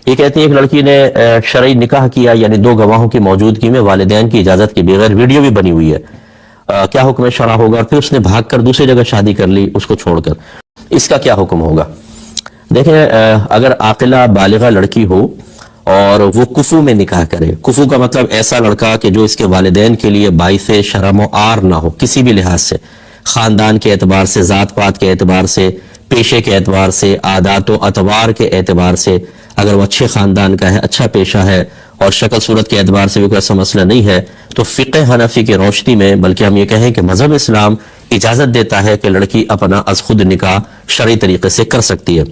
یہ کہتی ہیں ایک لڑکی نے شرعی نکاح کیا، یعنی دو گواہوں کی موجودگی میں والدین کی اجازت کے بغیر، ویڈیو بھی بنی ہوئی ہے، کیا حکم شرع ہوگا؟ پھر اس نے بھاگ کر دوسری جگہ شادی کر لی اس کو چھوڑ کر، اس کا کیا حکم ہوگا؟ دیکھیں، اگر عاقلہ بالغہ لڑکی ہو اور وہ کفو میں نکاح کرے، کفو کا مطلب ایسا لڑکا کہ جو اس کے والدین کے لیے باعث شرم و عار نہ ہو کسی بھی لحاظ سے، خاندان کے اعتبار سے، ذات پات کے اعتبار سے، پیشے کے اعتبار سے، عادات و اطوار کے اعتبار سے، اگر وہ اچھے خاندان کا ہے، اچھا پیشہ ہے اور شکل صورت کے اعتبار سے بھی کوئی ایسا مسئلہ نہیں ہے، تو فقہ حنفی کی روشنی میں، بلکہ ہم یہ کہیں کہ مذہب اسلام اجازت دیتا ہے کہ لڑکی اپنا از خود نکاح شرعی طریقے سے کر سکتی ہے۔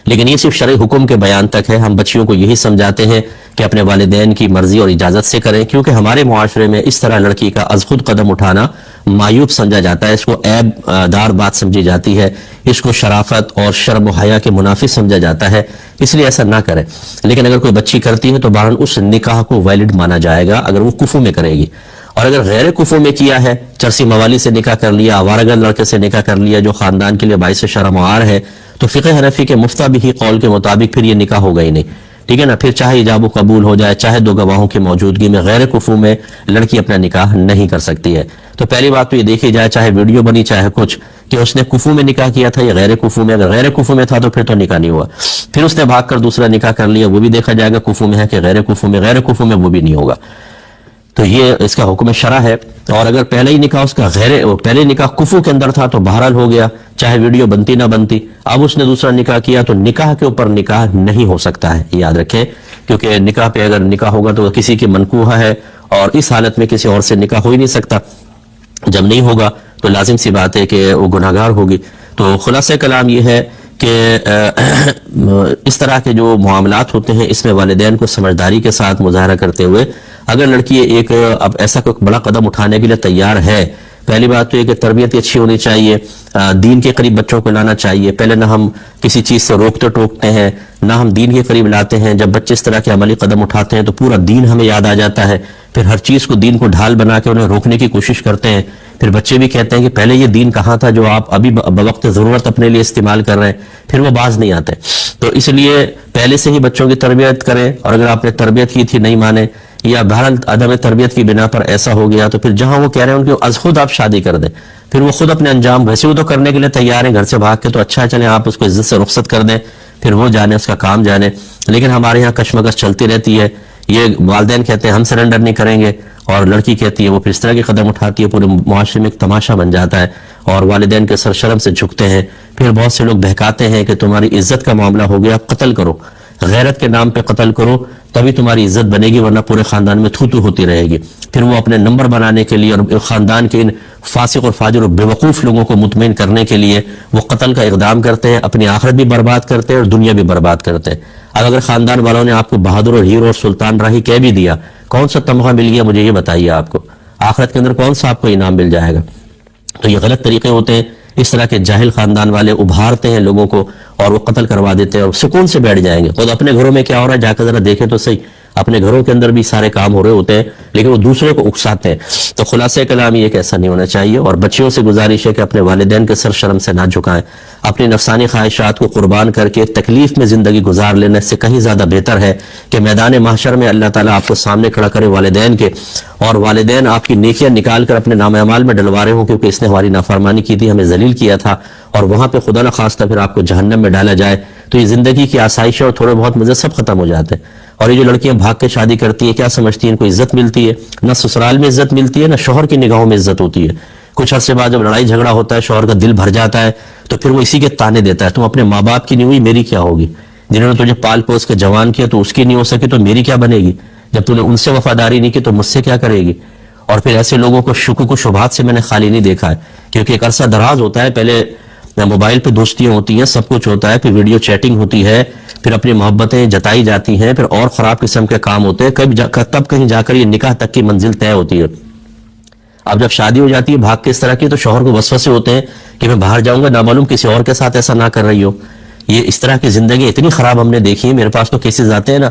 لیکن یہ صرف شرعی حکم کے بیان تک ہے، ہم بچیوں کو یہی سمجھاتے ہیں کہ اپنے والدین کی مرضی اور اجازت سے کریں، کیونکہ ہمارے معاشرے میں اس طرح لڑکی کا از خود قدم اٹھانا معیوب سمجھا جاتا ہے، اس کو عیب دار بات سمجھی جاتی ہے، اس کو شرافت اور شرم و حیا کے منافی سمجھا جاتا ہے، اس لیے ایسا نہ کریں۔ لیکن اگر کوئی بچی کرتی ہے تو بہرحال اس نکاح کو ویلڈ مانا جائے گا اگر وہ کفو میں کرے گی، اور اگر غیر کفو میں کیا ہے، چرسی موالی سے نکاح کر لیا، آوارہ لڑکے سے نکاح کر لیا جو خاندان کے لیے باعث شرم و عار ہے، تو فقہ حنفی کے مفتہ بھی قول کے مطابق پھر یہ نکاح ہوگا ہی نہیں، ٹھیک ہے نا؟ پھر چاہے ایجاب و قبول ہو جائے، چاہے دو گواہوں کی موجودگی میں، غیر کفو میں لڑکی اپنا نکاح نہیں کر سکتی ہے۔ تو پہلی بات تو یہ دیکھی جائے، چاہے ویڈیو بنی چاہے کچھ، کہ اس نے کفو میں نکاح کیا تھا یا غیر کفو میں۔ اگر غیر کفو میں تھا تو پھر تو نکاح نہیں ہوا، پھر اس نے بھاگ کر دوسرا نکاح کر لیا، وہ بھی دیکھا جائے گا کفو میں ہے کہ غیر کفو میں، غیر کفو میں وہ بھی نہیں ہوگا۔ تو یہ اس کا حکم شرع ہے۔ اور اگر پہلے ہی نکاح اس کا پہلے نکاح کفو کے اندر تھا تو بہرحال ہو گیا، چاہے ویڈیو بنتی نہ بنتی۔ اب اس نے دوسرا نکاح کیا تو نکاح کے اوپر نکاح نہیں ہو سکتا ہے، یاد رکھیں، کیونکہ نکاح پہ اگر نکاح ہوگا تو وہ کسی کی منکوحہ ہے، اور اس حالت میں کسی اور سے نکاح ہو ہی نہیں سکتا۔ جب نہیں ہوگا تو لازم سی بات ہے کہ وہ گناہگار ہوگی۔ تو خلاصہ کلام یہ ہے کہ اس طرح کے جو معاملات ہوتے ہیں اس میں والدین کو سمجھداری کے ساتھ مظاہرہ کرتے ہوئے، اگر لڑکی ایک اب ایسا کوئی بڑا قدم اٹھانے کے لیے تیار ہے، پہلی بات تو یہ کہ تربیت اچھی ہونی چاہیے، دین کے قریب بچوں کو لانا چاہیے۔ پہلے نہ ہم کسی چیز سے روکتے ٹوکتے ہیں، نہ ہم دین کے قریب لاتے ہیں۔ جب بچے اس طرح کے عملی قدم اٹھاتے ہیں تو پورا دین ہمیں یاد آ جاتا ہے، پھر ہر چیز کو دین کو ڈھال بنا کے انہیں روکنے کی کوشش کرتے ہیں۔ پھر بچے بھی کہتے ہیں کہ پہلے یہ دین کہاں تھا جو آپ ابھی بوقت ضرورت اپنے لیے استعمال کر رہے ہیں، پھر وہ باز نہیں آتے۔ تو اس لیے پہلے سے ہی بچوں کی تربیت کریں، اور اگر آپ نے تربیت کی تھی نہیں مانے، یا بہرحال عدم تربیت کی بنا پر ایسا ہو گیا، تو پھر جہاں وہ کہہ رہے ہیں ان کے از خود آپ شادی کر دیں، پھر وہ خود اپنے انجام ویسے وہ تو کرنے کے لیے تیار ہیں گھر سے بھاگ کے، تو اچھا چلیں آپ اس کو عزت سے رخصت کر دیں، پھر وہ جانے اس کا کام جانے۔ لیکن ہمارے یہاں کشمکش چلتی رہتی ہے، یہ والدین کہتے ہیں ہم سرنڈر نہیں کریں گے، اور لڑکی کہتی ہے وہ پھر اس طرح کے قدم اٹھاتی ہے، پورے معاشرے میں ایک تماشا بن جاتا ہے، اور والدین کے سر شرم سے جھکتے ہیں۔ پھر بہت سے لوگ بہکاتے ہیں کہ تمہاری عزت کا معاملہ ہو گیا، قتل کرو، غیرت کے نام پہ قتل کرو، تبھی تمہاری عزت بنے گی، ورنہ پورے خاندان میں تھو ہوتی رہے گی۔ پھر وہ اپنے نمبر بنانے کے لیے اور خاندان کے ان فاسق اور فاجر اور بیوقوف لوگوں کو مطمئن کرنے کے لیے وہ قتل کا اقدام کرتے ہیں، اپنی آخرت بھی برباد کرتے ہیں اور دنیا بھی برباد کرتے ہیں۔ اب اگر خاندان والوں نے آپ کو بہادر اور ہیرو اور سلطان راہی کہہ بھی دیا، کون سا تمغہ مل گیا مجھے یہ بتائیے، آپ کو آخرت کے اندر کون سا آپ کو انعام مل جائے گا؟ تو یہ غلط طریقے ہوتے ہیں، اس طرح کے جاہل خاندان والے ابھارتے ہیں لوگوں کو اور وہ قتل کروا دیتے ہیں، اور سکون سے بیٹھ جائیں گے۔ خود اپنے گھروں میں کیا ہو رہا ہے جا کے ذرا دیکھیں تو صحیح، اپنے گھروں کے اندر بھی سارے کام ہو رہے ہوتے ہیں، لیکن وہ دوسرے کو اکساتے ہیں۔ تو خلاصہ کلام یہ کہ ایسا نہیں ہونا چاہیے، اور بچیوں سے گزارش ہے کہ اپنے والدین کے سر شرم سے نہ جھکائیں، اپنی نفسانی خواہشات کو قربان کر کے تکلیف میں زندگی گزار لینے سے کہیں زیادہ بہتر ہے کہ میدان محشر میں اللہ تعالیٰ آپ کو سامنے کھڑا کرے والدین کے، اور والدین آپ کی نیکیاں نکال کر اپنے نام اعمال میں ڈلوا رہے ہوں کیونکہ اس نے ہماری نافرمانی کی تھی، ہمیں ذلیل کیا تھا، اور وہاں پہ خدا نخواستہ پھر آپ کو جہنم میں ڈالا جائے، تو یہ زندگی کی آسائش اور تھوڑے بہت مزے سب ختم ہو جاتے ہیں۔ اور یہ جو لڑکیاں بھاگ کے شادی کرتی ہیں، کیا سمجھتی ہیں ان کو عزت ملتی ہے؟ نہ سسرال میں عزت ملتی ہے، نہ شوہر کی نگاہوں میں عزت ہوتی ہے۔ کچھ عرصے بعد جب لڑائی جھگڑا ہوتا ہے، شوہر کا دل بھر جاتا ہے، تو پھر وہ اسی کے تانے دیتا ہے، تم اپنے ماں باپ کی نہیں ہوئی میری کیا ہوگی؟ جنہوں نے تجھے پال پوس کے جوان کیا تو اس کی نہیں ہو سکی تو میری کیا بنے گی؟ جب تم نے ان سے وفاداری نہیں کی تو مجھ سے کیا کرے گی؟ اور پھر ایسے لوگوں کو شکوک و شبہات سے میں نے خالی نہیں دیکھا ہے، کیونکہ ایک عرصہ دراز ہوتا ہے، پہلے موبائل پہ دوستیاں ہوتی ہیں، سب کچھ ہوتا ہے، پھر ویڈیو چیٹنگ ہوتی ہے، پھر اپنی محبتیں جتائی جاتی ہیں، پھر اور خراب قسم کے کام ہوتے ہیں، تب کہیں جا کر یہ نکاح تک کی منزل طے ہوتی ہے۔ اب جب شادی ہو جاتی ہے بھاگ کے اس طرح کی، تو شوہر کو وسوسے ہوتے ہیں کہ میں باہر جاؤں گا، نامعلوم کسی اور کے ساتھ ایسا نہ کر رہی ہو۔ یہ اس طرح کی زندگی اتنی خراب ہم نے دیکھی ہے، میرے پاس تو کیسز آتے ہیں نا،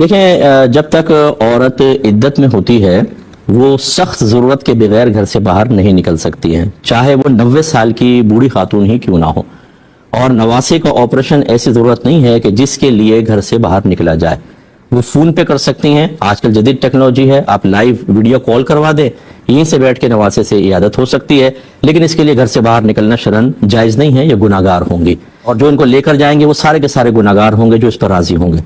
دیکھیں جب تک عورت عدت میں ہوتی ہے وہ سخت ضرورت کے بغیر گھر سے باہر نہیں نکل سکتی ہیں، چاہے وہ 90 سال کی بوڑھی خاتون ہی کیوں نہ ہو، اور نواسے کا آپریشن ایسی ضرورت نہیں ہے کہ جس کے لیے گھر سے باہر نکلا جائے، وہ فون پہ کر سکتی ہیں۔ آج کل جدید ٹیکنالوجی ہے، آپ لائیو ویڈیو کال کروا دیں، یہیں سے بیٹھ کے نواسے سے عیادت ہو سکتی ہے، لیکن اس کے لیے گھر سے باہر نکلنا شرعاً جائز نہیں ہے، یہ گناہگار ہوں گی، اور جو ان کو لے کر جائیں گے وہ سارے کے سارے گناہگار ہوں گے جو اس پر راضی ہوں گے۔